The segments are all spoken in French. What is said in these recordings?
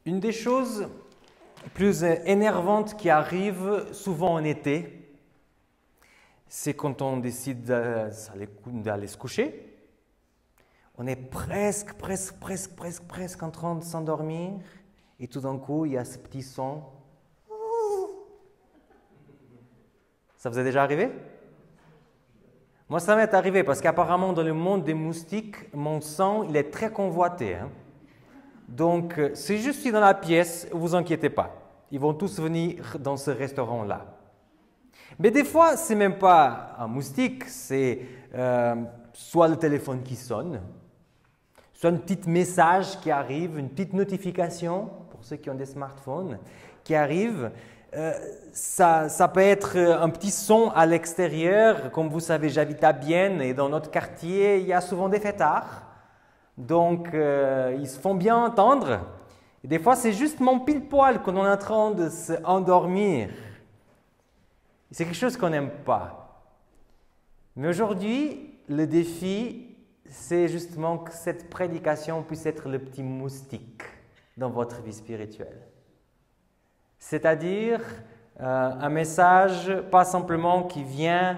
Une des choses plus énervantes qui arrivent souvent en été, c'est quand on décide d'aller se coucher. On est presque en train de s'endormir et tout d'un coup, il y a ce petit son. Ça vous est déjà arrivé? Moi, ça m'est arrivé parce qu'apparemment, dans le monde des moustiques, mon sang, il est très convoité. Donc, si je suis dans la pièce, ne vous inquiétez pas. Ils vont tous venir dans ce restaurant-là. Mais des fois, ce n'est même pas un moustique, c'est soit le téléphone qui sonne, soit un petit message qui arrive, une petite notification, pour ceux qui ont des smartphones, qui arrive. Ça peut être un petit son à l'extérieur. Comme vous savez, j'habite à Bienne et dans notre quartier, il y a souvent des fêtards. Donc, ils se font bien entendre. Et des fois, c'est juste mon pile-poil quand on est en train de s'endormir. C'est quelque chose qu'on n'aime pas. Mais aujourd'hui, le défi, c'est justement que cette prédication puisse être le petit moustique dans votre vie spirituelle. C'est-à-dire un message, pas simplement qui vient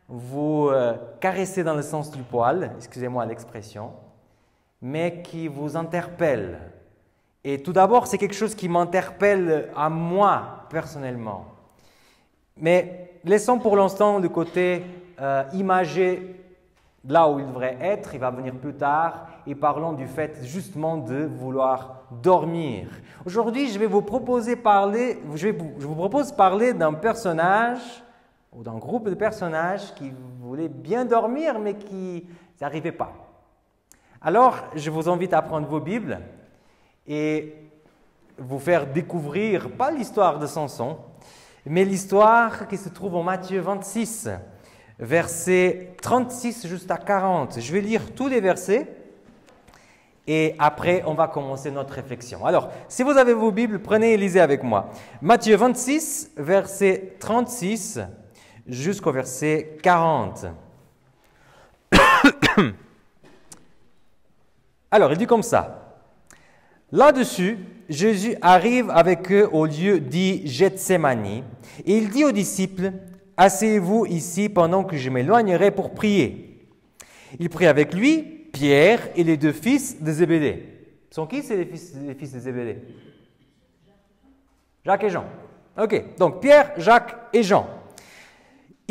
vous caresser dans le sens du poil, excusez-moi l'expression, mais qui vous interpelle. Et tout d'abord, c'est quelque chose qui m'interpelle à moi personnellement. Mais laissons pour l'instant le côté imagé là où il devrait être, il va venir plus tard, et parlons du fait justement de vouloir dormir. Aujourd'hui, je vous propose parler d'un personnage ou d'un groupe de personnages qui voulaient bien dormir mais qui n'arrivaient pas. Alors, je vous invite à prendre vos Bibles et vous faire découvrir, pas l'histoire de Samson, mais l'histoire qui se trouve en Matthieu 26, versets 36 jusqu'à 40. Je vais lire tous les versets et après, on va commencer notre réflexion. Alors, si vous avez vos Bibles, prenez et lisez avec moi. Matthieu 26, verset 36 jusqu'au verset 40. Alors, il dit comme ça. Là-dessus, Jésus arrive avec eux au lieu dit Gethsémani et il dit aux disciples, « Asseyez-vous ici pendant que je m'éloignerai pour prier. » Il prit avec lui Pierre et les deux fils de Zébédée. Sont qui les fils de Zébédée? Jacques et Jean. Ok, donc Pierre, Jacques et Jean.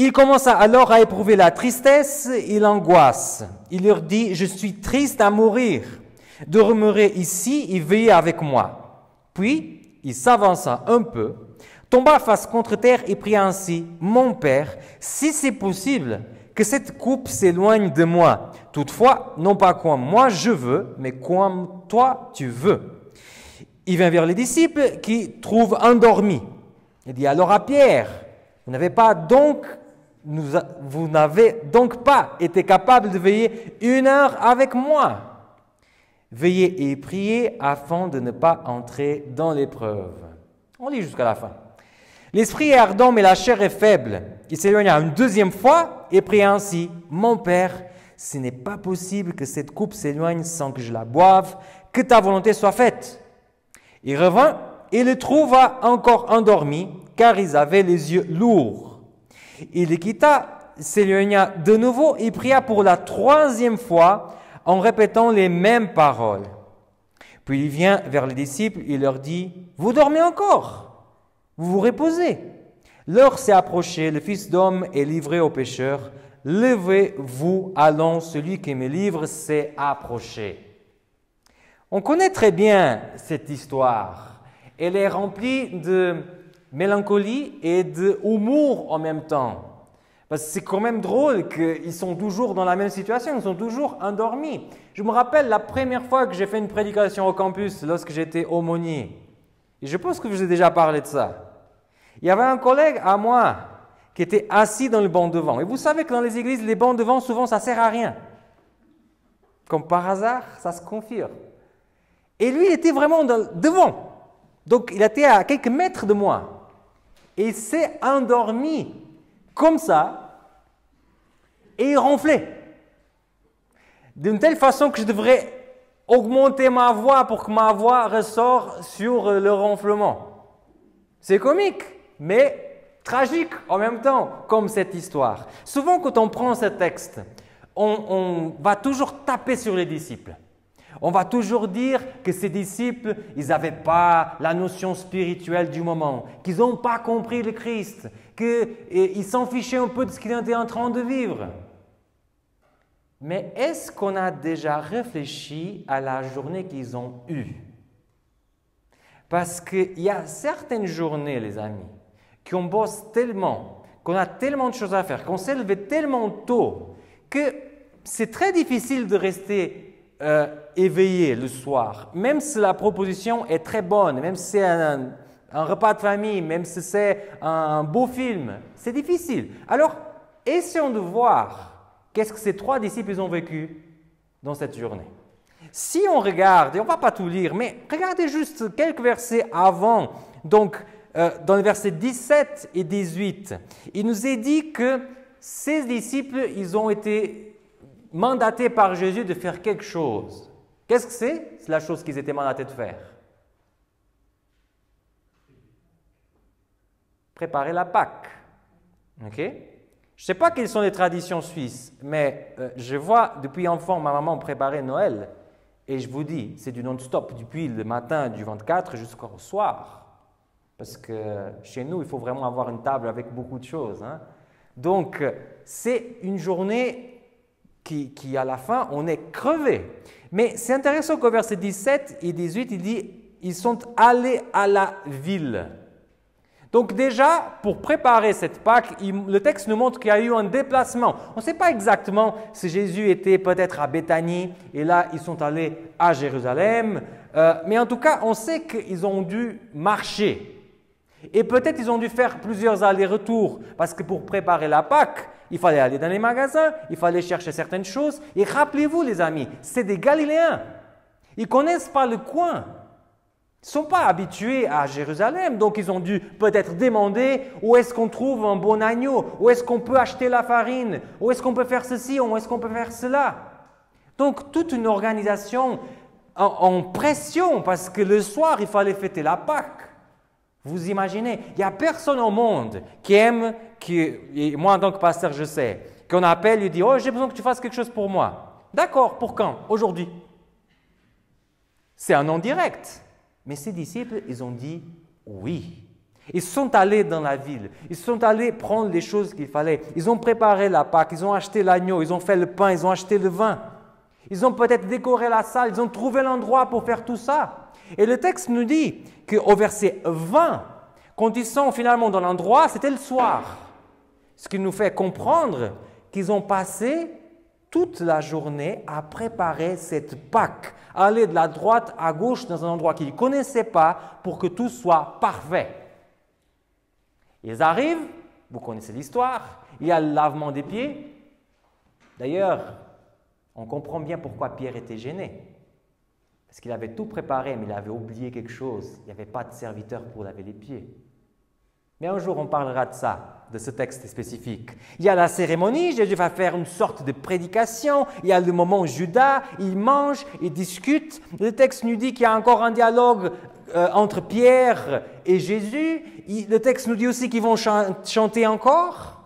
Il commença alors à éprouver la tristesse et l'angoisse. Il leur dit, « Je suis triste à mourir. Demeurez ici et veillez avec moi. » Puis, il s'avança un peu, tomba face contre terre et pria ainsi, « Mon Père, si c'est possible, que cette coupe s'éloigne de moi. Toutefois, non pas comme moi je veux, mais comme toi tu veux. » Il vint vers les disciples qui trouvent endormis. Il dit alors à Pierre, « Vous n'avez donc pas été capable de veiller 1 heure avec moi. Veillez et priez afin de ne pas entrer dans l'épreuve. » On lit jusqu'à la fin. L'esprit est ardent, mais la chair est faible. Il s'éloigna une deuxième fois et pria ainsi, « Mon Père, ce n'est pas possible que cette coupe s'éloigne sans que je la boive, que ta volonté soit faite. » Il revint et le trouva encore endormi, car ils avaient les yeux lourds. Il les quitta, s'éloigna de nouveau et pria pour la 3e fois en répétant les mêmes paroles. Puis il vient vers les disciples et leur dit, « Vous dormez encore? Vous vous reposez. L'heure s'est approchée, le Fils d'homme est livré aux pécheurs. Levez-vous, allons, celui qui me livre s'est approché. » On connaît très bien cette histoire. Elle est remplie de mélancolie et d'humour en même temps. Parce que c'est quand même drôle qu'ils sont toujours dans la même situation, ils sont toujours endormis. Je me rappelle la première fois que j'ai fait une prédication au campus lorsque j'étais aumônier. Et je pense que je vous ai déjà parlé de ça. Il y avait un collègue à moi qui était assis dans le banc devant. Et vous savez que dans les églises, les bancs devant, souvent, ça ne sert à rien. Comme par hasard, ça se confirme. Et lui, il était vraiment devant. Donc, il était à quelques mètres de moi. Et il s'est endormi comme ça. Et il ronflait. D'une telle façon que je devrais augmenter ma voix pour que ma voix ressort sur le ronflement. C'est comique, mais tragique en même temps, comme cette histoire. Souvent, quand on prend ce texte, on va toujours taper sur les disciples. On va toujours dire que ces disciples, ils n'avaient pas la notion spirituelle du moment, qu'ils n'ont pas compris le Christ, qu'ils s'en fichaient un peu de ce qu'ils étaient en train de vivre. Mais est-ce qu'on a déjà réfléchi à la journée qu'ils ont eue? Parce qu'il y a certaines journées, les amis, qu'on bosse tellement, qu'on a tellement de choses à faire, qu'on s'est levé tellement tôt, que c'est très difficile de rester éveillé le soir, même si la proposition est très bonne, même si c'est un repas de famille, même si c'est un beau film, c'est difficile. Alors, essayons de voir qu'est-ce que ces 3 disciples ils ont vécu dans cette journée. Si on regarde, et on ne va pas tout lire, mais regardez juste quelques versets avant, donc dans les versets 17 et 18, il nous est dit que ces disciples, ils ont été mandatés par Jésus de faire quelque chose. Qu'est-ce que c'est? C'est la chose qu'ils étaient mandatés de faire. Préparer la Pâque. Ok? Je ne sais pas quelles sont les traditions suisses, mais je vois depuis enfant ma maman préparer Noël. Et je vous dis, c'est du non-stop depuis le matin du 24 jusqu'au soir. Parce que chez nous, il faut vraiment avoir une table avec beaucoup de choses. Hein? Donc, c'est une journée qui, à la fin, on est crevé. Mais c'est intéressant qu'au verset 17 et 18, il dit « Ils sont allés à la ville ». Donc déjà, pour préparer cette Pâque, le texte nous montre qu'il y a eu un déplacement. On ne sait pas exactement si Jésus était peut-être à Béthanie et là, ils sont allés à Jérusalem. Mais en tout cas, on sait qu'ils ont dû marcher. Et peut-être ils ont dû faire plusieurs allers-retours parce que pour préparer la Pâque, il fallait aller dans les magasins, il fallait chercher certaines choses. Et rappelez-vous les amis, c'est des Galiléens. Ils ne connaissent pas le coin. Ils ne sont pas habitués à Jérusalem, donc ils ont dû peut-être demander où est-ce qu'on trouve un bon agneau, où est-ce qu'on peut acheter la farine, où est-ce qu'on peut faire ceci, où est-ce qu'on peut faire cela. Donc toute une organisation en pression parce que le soir, il fallait fêter la Pâque. Vous imaginez, il n'y a personne au monde qui aime, et moi en tant que pasteur je sais, qu'on appelle et dit « Oh, j'ai besoin que tu fasses quelque chose pour moi. » D'accord, pour quand? Aujourd'hui. C'est un non direct. Mais ces disciples, ils ont dit oui. Ils sont allés dans la ville. Ils sont allés prendre les choses qu'il fallait. Ils ont préparé la Pâque. Ils ont acheté l'agneau. Ils ont fait le pain. Ils ont acheté le vin. Ils ont peut-être décoré la salle. Ils ont trouvé l'endroit pour faire tout ça. Et le texte nous dit qu'au verset 20, quand ils sont finalement dans l'endroit, c'était le soir. Ce qui nous fait comprendre qu'ils ont passé toute la journée à préparer cette Pâque, aller de la droite à gauche dans un endroit qu'ils ne connaissaient pas pour que tout soit parfait. Ils arrivent, vous connaissez l'histoire, il y a le lavement des pieds. D'ailleurs, on comprend bien pourquoi Pierre était gêné. Parce qu'il avait tout préparé, mais il avait oublié quelque chose. Il n'y avait pas de serviteur pour laver les pieds. Mais un jour, on parlera de ça, de ce texte spécifique. Il y a la cérémonie, Jésus va faire une sorte de prédication. Il y a le moment où Judas, il mange, il discute. Le texte nous dit qu'il y a encore un dialogue entre Pierre et Jésus. Le texte nous dit aussi qu'ils vont chanter encore.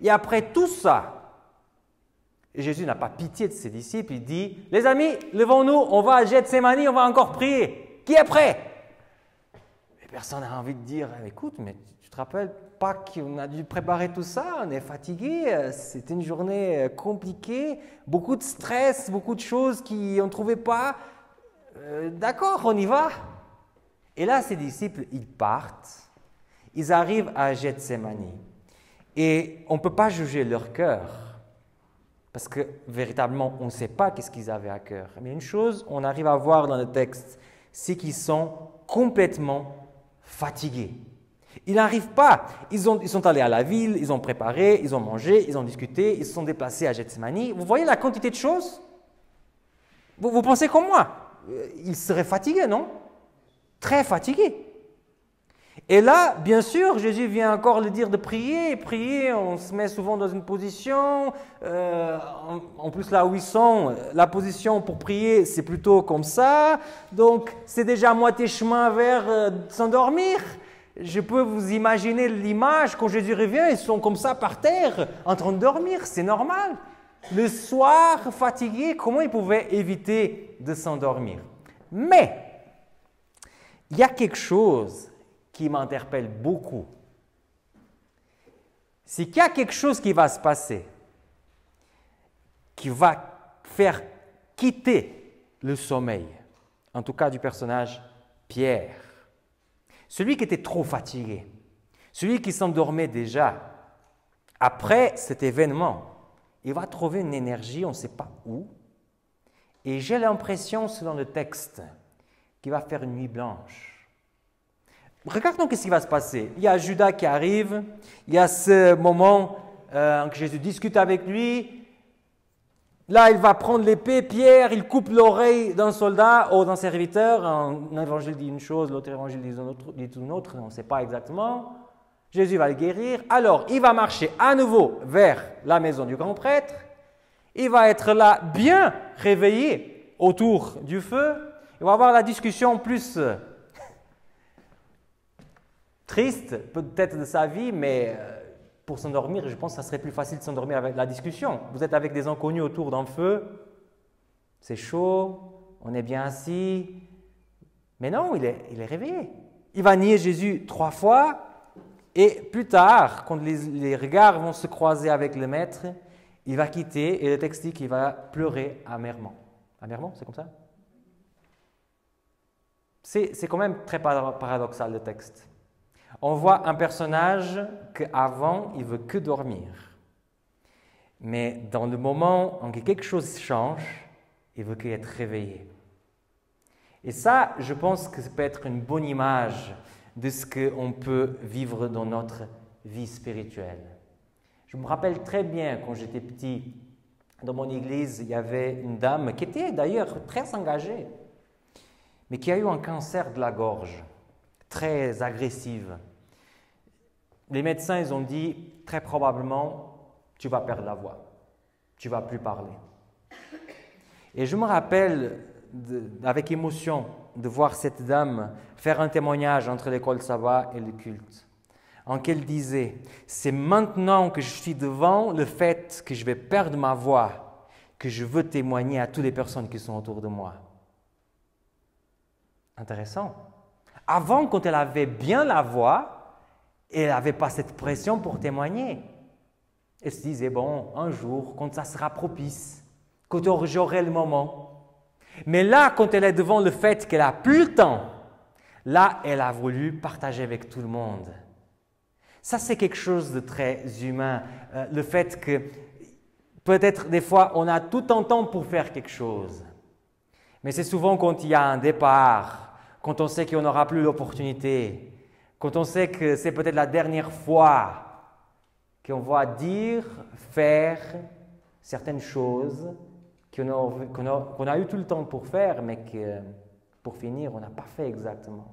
Et après tout ça, Jésus n'a pas pitié de ses disciples. Il dit, les amis, levons-nous, on va à Gethsémani, on va encore prier. Qui est prêt? Personne n'a envie de dire, écoute, mais tu te rappelles pas qu'on a dû préparer tout ça, on est fatigué, c'était une journée compliquée, beaucoup de stress, beaucoup de choses qu'on ne trouvait pas. D'accord, on y va. Et là, ces disciples, ils partent, ils arrivent à Gethsémani. Et on ne peut pas juger leur cœur, parce que véritablement, on ne sait pas qu'est-ce qu'ils avaient à cœur. Mais une chose, on arrive à voir dans le texte, c'est qu'ils sont complètement fatigués. Ils n'arrivent pas. Ils sont allés à la ville, ils ont préparé, ils ont mangé, ils ont discuté, ils se sont déplacés à Gethsémani. Vous voyez la quantité de choses? Vous pensez comme moi? Ils seraient fatigués, non? Très fatigués. Et là, bien sûr, Jésus vient encore le dire de prier. Prier, on se met souvent dans une position. En plus, là où ils sont, la position pour prier, c'est plutôt comme ça. Donc, c'est déjà à moitié chemin vers s'endormir. Je peux vous imaginer l'image, quand Jésus revient, ils sont comme ça par terre, en train de dormir. C'est normal. Le soir, fatigués, comment ils pouvaient éviter de s'endormir? Mais, il y a quelque chose qui m'interpelle beaucoup. C'est qu'il y a quelque chose qui va se passer, qui va faire quitter le sommeil, en tout cas du personnage Pierre. Celui qui était trop fatigué, celui qui s'endormait déjà, après cet événement, il va trouver une énergie, on ne sait pas où, et j'ai l'impression, selon le texte, qu'il va faire une nuit blanche. Regardons ce qui va se passer. Il y a Judas qui arrive, il y a ce moment que Jésus discute avec lui. Là, il va prendre l'épée, Pierre, il coupe l'oreille d'un soldat ou d'un serviteur. Un évangile dit une chose, l'autre évangile dit une autre, on ne sait pas exactement. Jésus va le guérir. Alors, il va marcher à nouveau vers la maison du grand prêtre. Il va être là bien réveillé autour du feu. Il va avoir la discussion plus triste peut-être de sa vie, mais pour s'endormir, je pense que ça serait plus facile de s'endormir avec la discussion. Vous êtes avec des inconnus autour d'un feu, c'est chaud, on est bien assis, mais non, il est réveillé. Il va nier Jésus 3 fois, et plus tard, quand les regards vont se croiser avec le maître, il va quitter, et le texte dit qu'il va pleurer amèrement. Amèrement, c'est comme ça? C'est quand même très paradoxal le texte. On voit un personnage qu'avant, il veut que dormir. Mais dans le moment où quelque chose change, il veut qu'être réveillé. Et ça, je pense que ça peut être une bonne image de ce qu'on peut vivre dans notre vie spirituelle. Je me rappelle très bien, quand j'étais petit, dans mon église, il y avait une dame qui était d'ailleurs très engagée, mais qui a eu un cancer de la gorge, très agressive. Les médecins, ils ont dit, très probablement, tu vas perdre la voix, tu ne vas plus parler. Et je me rappelle, avec émotion, de voir cette dame faire un témoignage entre l'école sabbat et le culte, en qu'elle disait, c'est maintenant que je suis devant le fait que je vais perdre ma voix, que je veux témoigner à toutes les personnes qui sont autour de moi. Intéressant. Avant, quand elle avait bien la voix, elle n'avait pas cette pression pour témoigner. Elle se disait, bon, un jour, quand ça sera propice, quand j'aurai le moment. Mais là, quand elle est devant le fait qu'elle n'a plus le temps, là, elle a voulu partager avec tout le monde. Ça, c'est quelque chose de très humain. Le fait que peut-être des fois, on a tout un temps pour faire quelque chose. Mais c'est souvent quand il y a un départ, quand on sait qu'on n'aura plus l'opportunité, quand on sait que c'est peut-être la dernière fois qu'on va dire, faire certaines choses qu'on a eu tout le temps pour faire, mais que pour finir, on n'a pas fait exactement.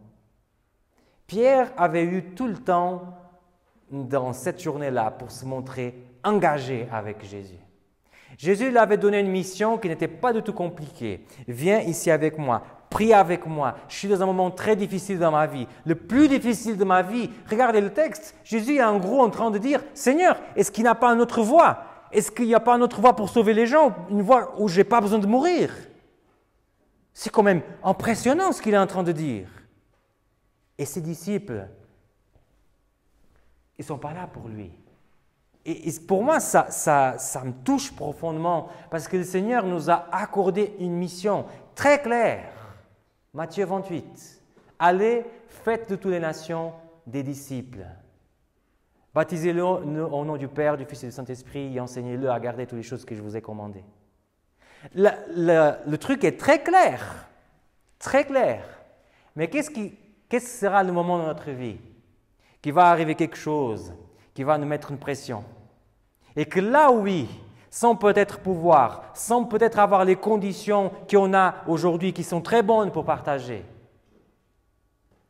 Pierre avait eu tout le temps dans cette journée-là pour se montrer engagé avec Jésus. Jésus lui avait donné une mission qui n'était pas du tout compliquée. Viens ici avec moi, prie avec moi. Je suis dans un moment très difficile dans ma vie, le plus difficile de ma vie. Regardez le texte. Jésus est en gros en train de dire, Seigneur, est-ce qu'il n'y a pas une autre voie? Est-ce qu'il n'y a pas une autre voie pour sauver les gens? Une voie où je n'ai pas besoin de mourir? C'est quand même impressionnant ce qu'il est en train de dire. Et ses disciples, ils ne sont pas là pour lui. Et pour moi, ça me touche profondément parce que le Seigneur nous a accordé une mission très claire. Matthieu 28. Allez, faites de toutes les nations des disciples. Baptisez-le au nom du Père, du Fils et du Saint-Esprit et enseignez-le à garder toutes les choses que je vous ai commandées. Le truc est très clair. Très clair. Mais qu'est-ce sera le moment dans notre vie qui va arriver quelque chose qui va nous mettre une pression. Et que là, oui, sans peut-être pouvoir, sans peut-être avoir les conditions qu'on a aujourd'hui qui sont très bonnes pour partager,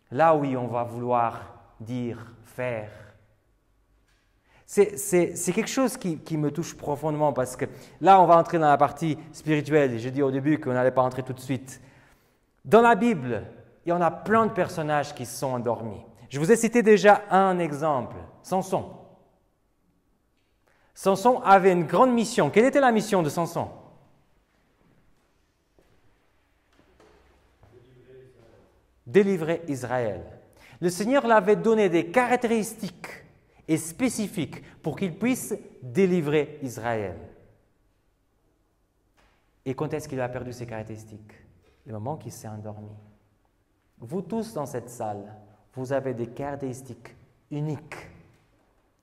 là, oui, on va vouloir dire, faire. C'est quelque chose qui me touche profondément parce que là, on va entrer dans la partie spirituelle. J'ai dit au début qu'on n'allait pas entrer tout de suite. Dans la Bible, il y en a plein de personnages qui se sont endormis. Je vous ai cité déjà un exemple, Samson. Samson avait une grande mission. Quelle était la mission de Samson? Délivrer Israël. Le Seigneur l'avait donné des caractéristiques et spécifique pour qu'il puisse délivrer Israël. Et quand est-ce qu'il a perdu ses caractéristiques? Le moment qu'il s'est endormi. Vous tous dans cette salle, vous avez des caractéristiques uniques.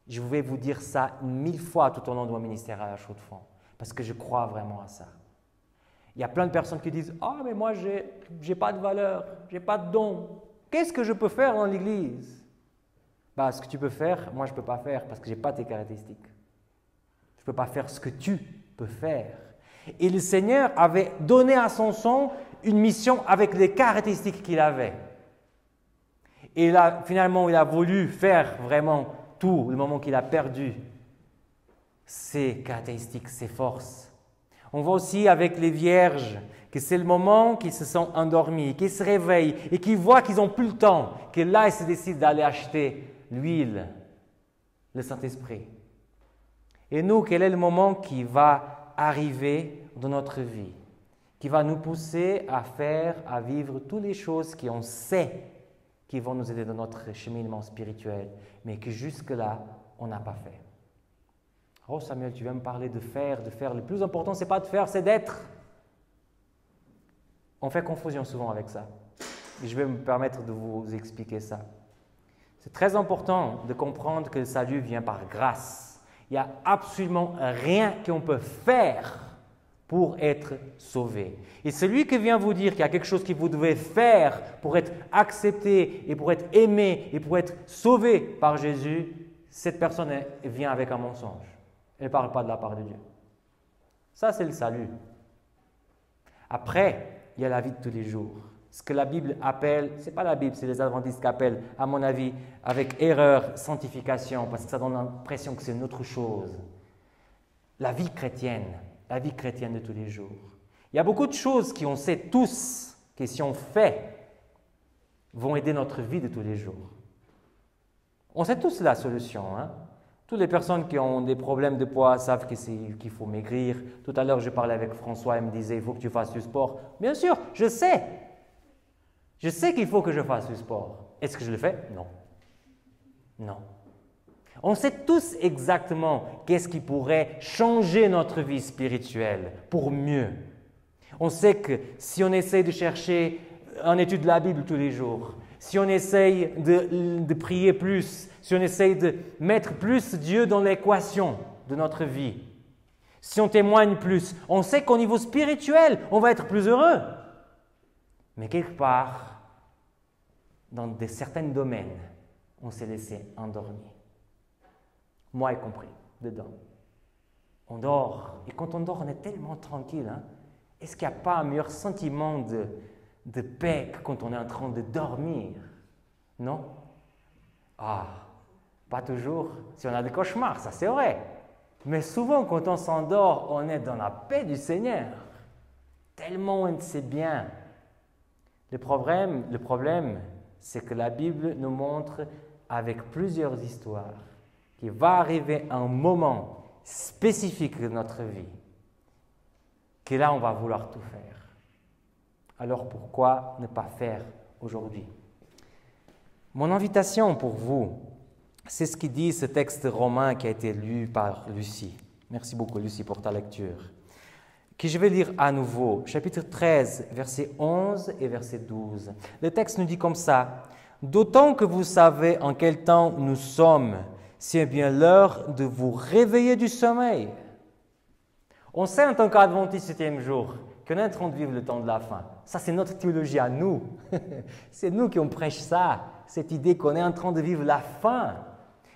Je vais vous dire ça 1000 fois tout au long de mon ministère à la Chaux-de-Fonds, parce que je crois vraiment à ça. Il y a plein de personnes qui disent « Ah, mais moi, j'ai pas de valeur, j'ai pas de don. Qu'est-ce que je peux faire dans l'Église ?» Ce que tu peux faire, moi je ne peux pas faire parce que je n'ai pas tes caractéristiques. Je ne peux pas faire ce que tu peux faire. Et le Seigneur avait donné à Samson une mission avec les caractéristiques qu'il avait. Et là, finalement, il a voulu faire vraiment tout le moment qu'il a perdu ses caractéristiques, ses forces. On voit aussi avec les vierges que c'est le moment qu'ils se sont endormis, qu'ils se réveillent et qu'ils voient qu'ils n'ont plus le temps, que là, ils se décident d'aller acheter l'huile, le Saint-Esprit. Et nous, quel est le moment qui va arriver dans notre vie, qui va nous pousser à faire, à vivre toutes les choses qu'on sait qui vont nous aider dans notre cheminement spirituel, mais que jusque-là, on n'a pas fait. Oh Samuel, tu viens me parler de faire, de faire. Le plus important, ce n'est pas de faire, c'est d'être. On fait confusion souvent avec ça. Et je vais me permettre de vous expliquer ça. C'est très important de comprendre que le salut vient par grâce. Il n'y a absolument rien qu'on peut faire pour être sauvé. Et celui qui vient vous dire qu'il y a quelque chose que vous devez faire pour être accepté et pour être aimé et pour être sauvé par Jésus, cette personne vient avec un mensonge. Elle ne parle pas de la part de Dieu. Ça, c'est le salut. Après, il y a la vie de tous les jours. Ce que la Bible appelle, ce n'est pas la Bible, c'est les adventistes qui appellent, à mon avis, avec erreur, sanctification, parce que ça donne l'impression que c'est une autre chose. La vie chrétienne de tous les jours. Il y a beaucoup de choses qu'on sait tous, que si on fait, vont aider notre vie de tous les jours. On sait tous la solution. Hein? Toutes les personnes qui ont des problèmes de poids savent qu'il faut maigrir. Tout à l'heure, je parlais avec François, il me disait, il faut que tu fasses du sport. Bien sûr, je sais. Je sais qu'il faut que je fasse du sport. Est-ce que je le fais? Non. Non. On sait tous exactement qu'est-ce qui pourrait changer notre vie spirituelle pour mieux. On sait que si on essaie de chercher en étude de la Bible tous les jours, si on essaye de prier plus, si on essaye de mettre plus Dieu dans l'équation de notre vie, si on témoigne plus, on sait qu'au niveau spirituel, on va être plus heureux. Mais quelque part, dans certains domaines, on s'est laissé endormir. Moi y compris, dedans. On dort. Et quand on dort, on est tellement tranquille. Hein? Est-ce qu'il n'y a pas un meilleur sentiment de paix que quand on est en train de dormir? Non? Ah, pas toujours. Si on a des cauchemars, ça c'est vrai. Mais souvent, quand on s'endort, on est dans la paix du Seigneur. Tellement on sait bien. Le problème, c'est que la Bible nous montre avec plusieurs histoires qu'il va arriver un moment spécifique de notre vie, que là, on va vouloir tout faire. Alors pourquoi ne pas faire aujourd'hui? Mon invitation pour vous, c'est ce qui dit ce texte romain qui a été lu par Lucie. Merci beaucoup, Lucie, pour ta lecture. Que je vais lire à nouveau, chapitre 13, versets 11 et verset 12. Le texte nous dit comme ça: « D'autant que vous savez en quel temps nous sommes, c'est bien l'heure de vous réveiller du sommeil. » On sait en tant qu'adventiste 7e jour qu'on est en train de vivre le temps de la fin. Ça, c'est notre théologie à nous. C'est nous qui on prêche ça, cette idée qu'on est en train de vivre la fin.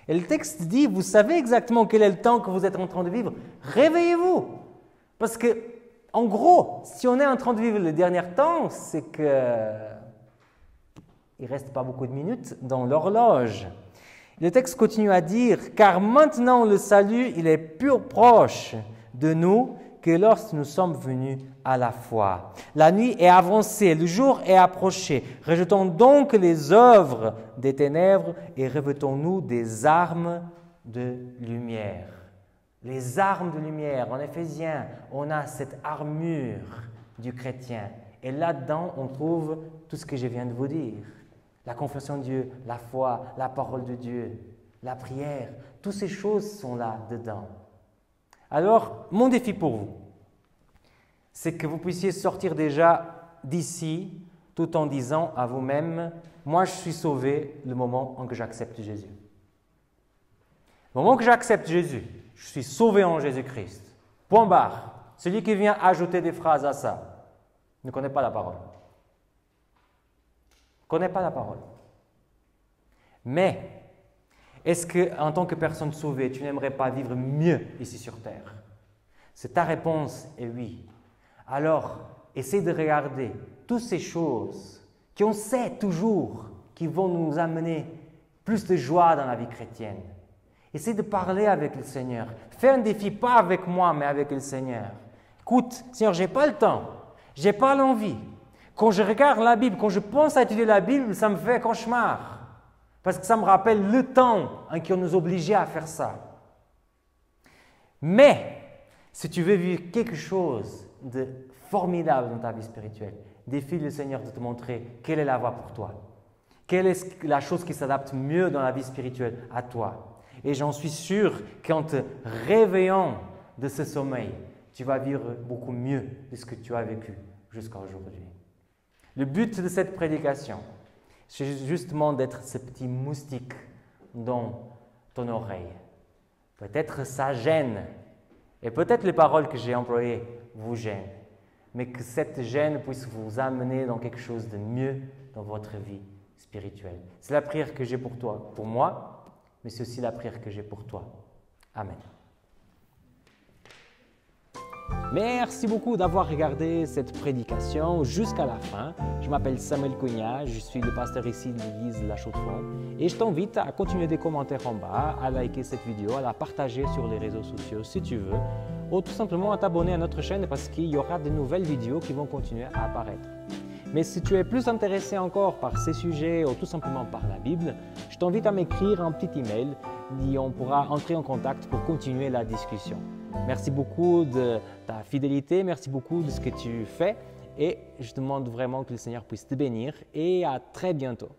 Et le texte dit, vous savez exactement quel est le temps que vous êtes en train de vivre. Réveillez-vous. Parce que, en gros, si on est en train de vivre le dernier temps, c'est que Il ne reste pas beaucoup de minutes dans l'horloge. Le texte continue à dire « Car maintenant le salut, il est plus proche de nous que lorsque nous sommes venus à la foi. La nuit est avancée, le jour est approché. Rejetons donc les œuvres des ténèbres et revêtons-nous des armes de lumière. » Les armes de lumière. En Éphésiens, on a cette armure du chrétien. Et là-dedans, on trouve tout ce que je viens de vous dire. La confiance en Dieu, la foi, la parole de Dieu, la prière. Toutes ces choses sont là-dedans. Alors, mon défi pour vous, c'est que vous puissiez sortir déjà d'ici tout en disant à vous-même « Moi, je suis sauvé le moment en que j'accepte Jésus. » Le moment que j'accepte Jésus, je suis sauvé en Jésus-Christ. Point barre. Celui qui vient ajouter des phrases à ça ne connaît pas la parole. Ne connaît pas la parole. Mais, est-ce qu'en tant que personne sauvée, tu n'aimerais pas vivre mieux ici sur terre? Si ta réponse est oui, alors essaie de regarder toutes ces choses qu'on sait toujours qui vont nous amener plus de joie dans la vie chrétienne. Essaie de parler avec le Seigneur. Fais un défi, pas avec moi, mais avec le Seigneur. Écoute, Seigneur, je n'ai pas le temps, je n'ai pas l'envie. Quand je regarde la Bible, quand je pense à étudier la Bible, ça me fait cauchemar. Parce que ça me rappelle le temps en qui on nous obligeait à faire ça. Mais, si tu veux vivre quelque chose de formidable dans ta vie spirituelle, défie le Seigneur de te montrer quelle est la voie pour toi. Quelle est la chose qui s'adapte mieux dans la vie spirituelle à toi. Et j'en suis sûr qu'en te réveillant de ce sommeil, tu vas vivre beaucoup mieux de ce que tu as vécu jusqu'à aujourd'hui. Le but de cette prédication, c'est justement d'être ce petit moustique dans ton oreille. Peut-être ça gêne, et peut-être les paroles que j'ai employées vous gênent, mais que cette gêne puisse vous amener dans quelque chose de mieux dans votre vie spirituelle. C'est la prière que j'ai pour toi, pour moi, mais c'est aussi la prière que j'ai pour toi. Amen. Merci beaucoup d'avoir regardé cette prédication jusqu'à la fin. Je m'appelle Samuel Cogna, je suis le pasteur ici de l'église La Chaux-de-Fonds et je t'invite à continuer des commentaires en bas, à liker cette vidéo, à la partager sur les réseaux sociaux si tu veux, ou tout simplement à t'abonner à notre chaîne parce qu'il y aura de nouvelles vidéos qui vont continuer à apparaître. Mais si tu es plus intéressé encore par ces sujets ou tout simplement par la Bible, je t'invite à m'écrire un petit email et on pourra entrer en contact pour continuer la discussion. Merci beaucoup de ta fidélité, merci beaucoup de ce que tu fais et je demande vraiment que le Seigneur puisse te bénir et à très bientôt.